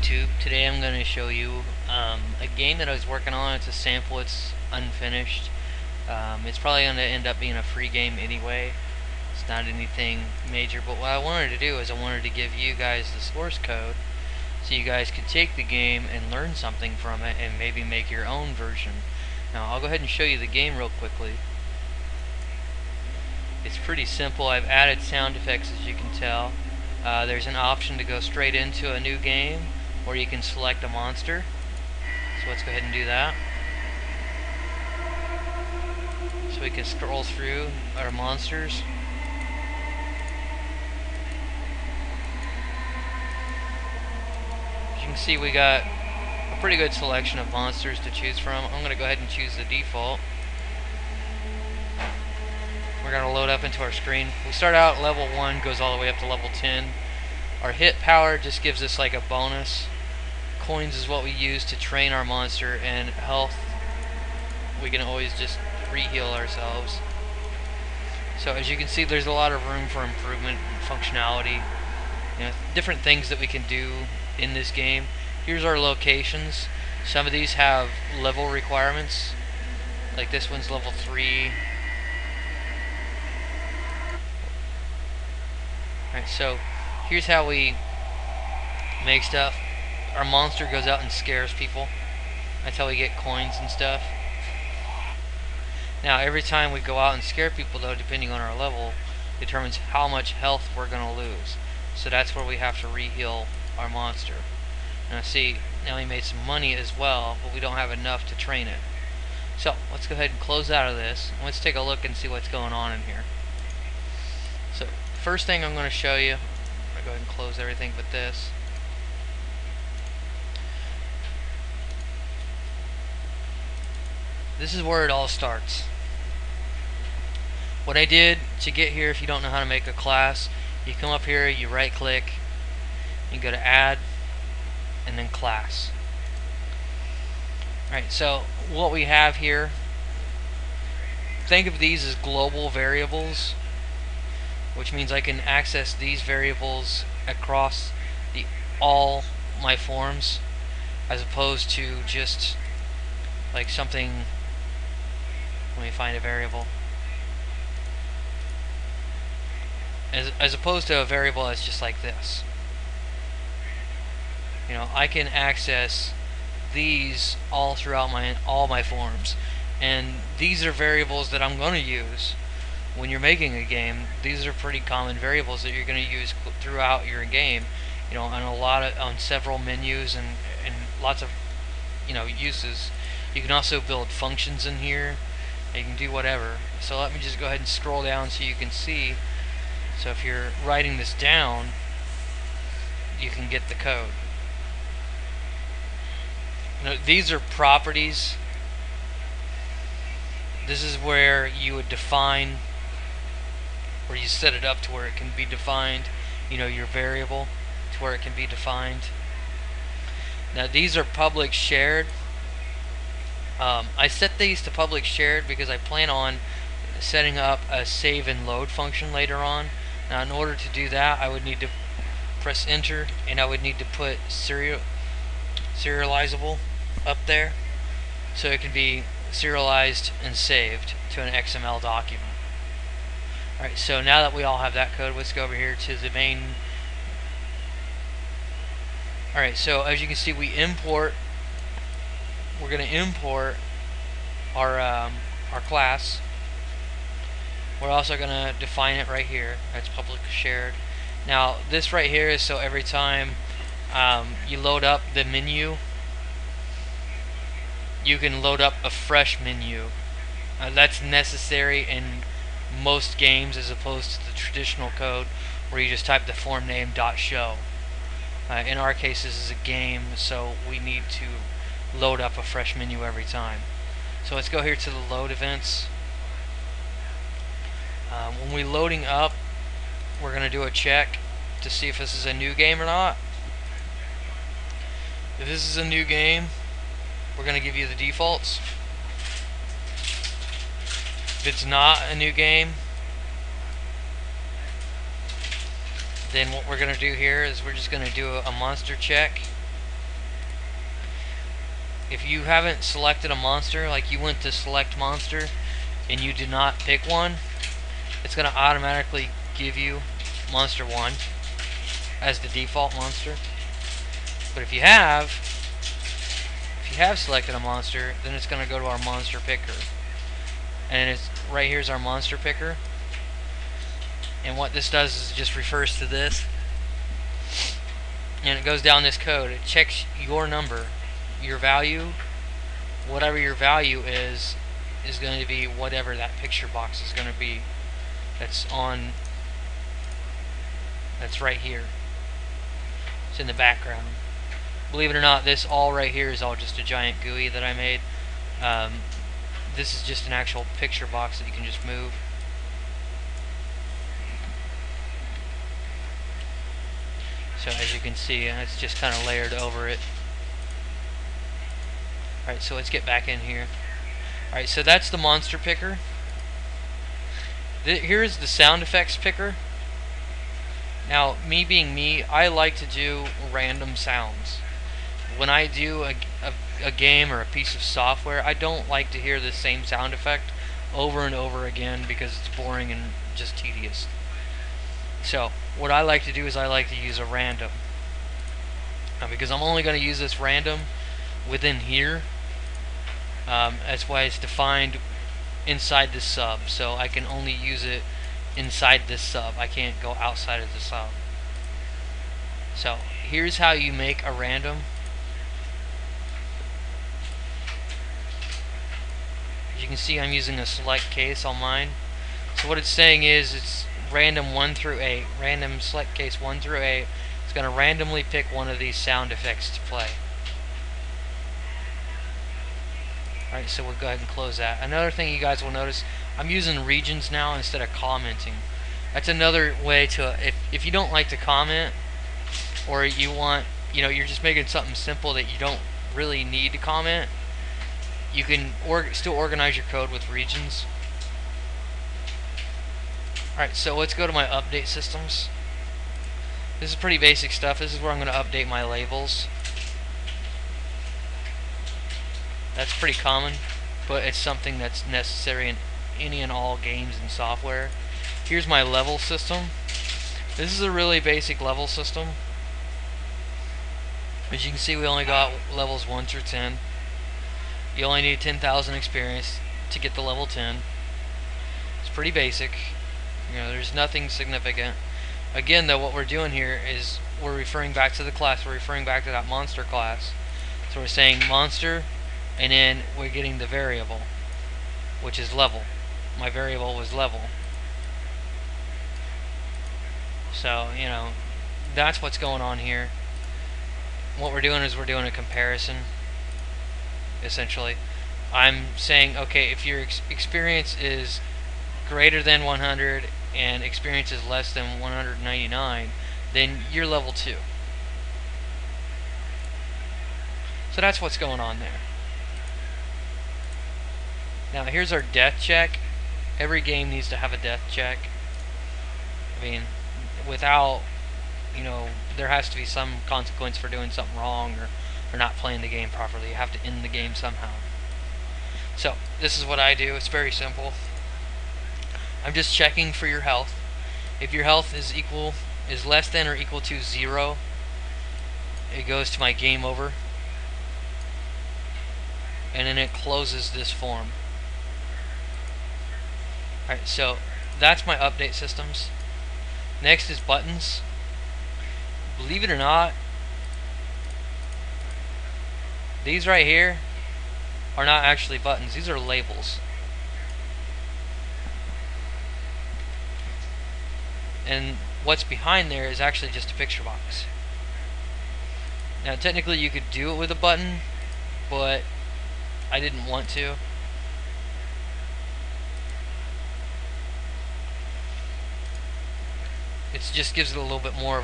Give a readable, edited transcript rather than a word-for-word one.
YouTube. Today I'm going to show you a game that I was working on. It's a sample, it's unfinished. It's probably going to end up being a free game anyway. It's not anything major, but what I wanted to do is I wanted to give you guys the source code so you guys could take the game and learn something from it and maybe make your own version. Now I'll go ahead and show you the game real quickly. It's pretty simple. I've added sound effects, as you can tell. There's an option to go straight into a new game, or you can select a monster. So let's go ahead and do that. So we can scroll through our monsters. As you can see, we got a pretty good selection of monsters to choose from. I'm going to go ahead and choose the default. We're going to load up into our screen. We start out at level 1, goes all the way up to level 10. Our hit power just gives us like a bonus. Coins is what we use to train our monster, and health, we can always just re-heal ourselves. So as you can see, there's a lot of room for improvement and functionality. Different things that we can do in this game. Here's our locations. Some of these have level requirements. Like this one's level 3. Alright, so here's how we make stuff. Our monster goes out and scares people. That's how we get coins and stuff. Now every time we go out and scare people, though, depending on our level, determines how much health we're going to lose. So that's where we have to re-heal our monster. Now see, now we made some money as well, but we don't have enough to train it. So let's go ahead and close out of this. Let's take a look and see what's going on in here. So first thing I'm going to show you, I'm going to go ahead and close everything but this. This is where it all starts. What I did to get here, if you don't know how to make a class, you come up here, you right click, you go to add, and then class. Alright, so what we have here, think of these as global variables, which means I can access these variables across all my forms, as opposed to just like something. Let me find a variable. As opposed to a variable that's just like this. I can access these all throughout all my forms, and these are variables that I'm going to use when you're making a game. These are pretty common variables that you're going to use throughout your game. On several menus and lots of uses. You can also build functions in here. You can do whatever. So let me just go ahead and scroll down so you can see. So if you're writing this down, you can get the code. These are properties. This is where you would define, or you set it up to where it can be defined. Your variable to where it can be defined. Now these are public shared. I set these to public shared because I plan on setting up a save and load function later on. Now in order to do that, I would need to press enter, and I would need to put serializable up there so it can be serialized and saved to an XML document. Alright, so now that we all have that code, let's go over here to the main. Alright, so as you can see, we're going to import our class. We're also going to define it right here. That's public shared. Now this right here is so every time you load up the menu, you can load up a fresh menu. That's necessary in most games as opposed to the traditional code where you just type the form name .show. In our case, this is a game, so we need to load up a fresh menu every time. So let's go here to the load events. When we're loading up, we're going to do a check to see if this is a new game or not. If this is a new game, we're going to give you the defaults. If it's not a new game, then what we're going to do here is we're just going to do a monster check. if you haven't selected a monster, like you went to select monster and you did not pick one, it's going to automatically give you monster 1 as the default monster. But if you have selected a monster, then it's going to go to our monster picker. And it's right here's our monster picker. And what this does is it just refers to this. And it goes down this code. It checks your number, your value, whatever your value is going to be whatever that picture box is going to be. That's right here. It's in the background. Believe it or not, this all right here is all just a giant GUI that I made. This is just an actual picture box that you can just move. So as you can see, it's just kind of layered over it. Alright, so let's get back in here. Alright, so that's the monster picker. Here's the sound effects picker. Now, me being me, I like to do random sounds. When I do a game or a piece of software, I don't like to hear the same sound effect over and over again because it's boring and just tedious. So, what I like to do is I like to use a random. Now, because I'm only going to use this random within here, that's why it's defined inside this sub. So I can only use it inside this sub. I can't go outside of the sub. So, here's how you make a random. As you can see, I'm using a select case on mine. So what it's saying is it's random 1 through 8, random select case 1 through 8. It's going to randomly pick one of these sound effects to play. Alright, so we'll go ahead and close that. Another thing you guys will notice, I'm using regions now instead of commenting. That's another way to, if you don't like to comment, or you want, you're just making something simple that you don't really need to comment, you can still organize your code with regions. Alright, so let's go to my update systems. This is pretty basic stuff. This is where I'm going to update my labels. That's pretty common, but it's something that's necessary in any and all games and software. Here's my level system. This is a really basic level system. As you can see, we only got levels 1 through 10. You only need 10,000 experience to get the level 10. It's pretty basic. There's nothing significant. Again, though, what we're doing here is we're referring back to the class. We're referring back to that monster class. So we're saying monster, and then we're getting the variable, which is level. My variable was level. So, that's what's going on here. What we're doing is we're doing a comparison, essentially. I'm saying, okay, if your experience is greater than 100 and experience is less than 199, then you're level 2. So that's what's going on there. Now here's our death check. Every game needs to have a death check. I mean, without, there has to be some consequence for doing something wrong or not playing the game properly. You have to end the game somehow. So this is what I do. It's very simple. I'm just checking for your health. If your health is less than or equal to 0, it goes to my game over, and then it closes this form. Alright, so that's my update systems. Next is buttons. Believe it or not, these right here are not actually buttons. These are labels. And what's behind there is actually just a picture box. Now technically you could do it with a button, but I didn't want to. It just gives it a little bit more of a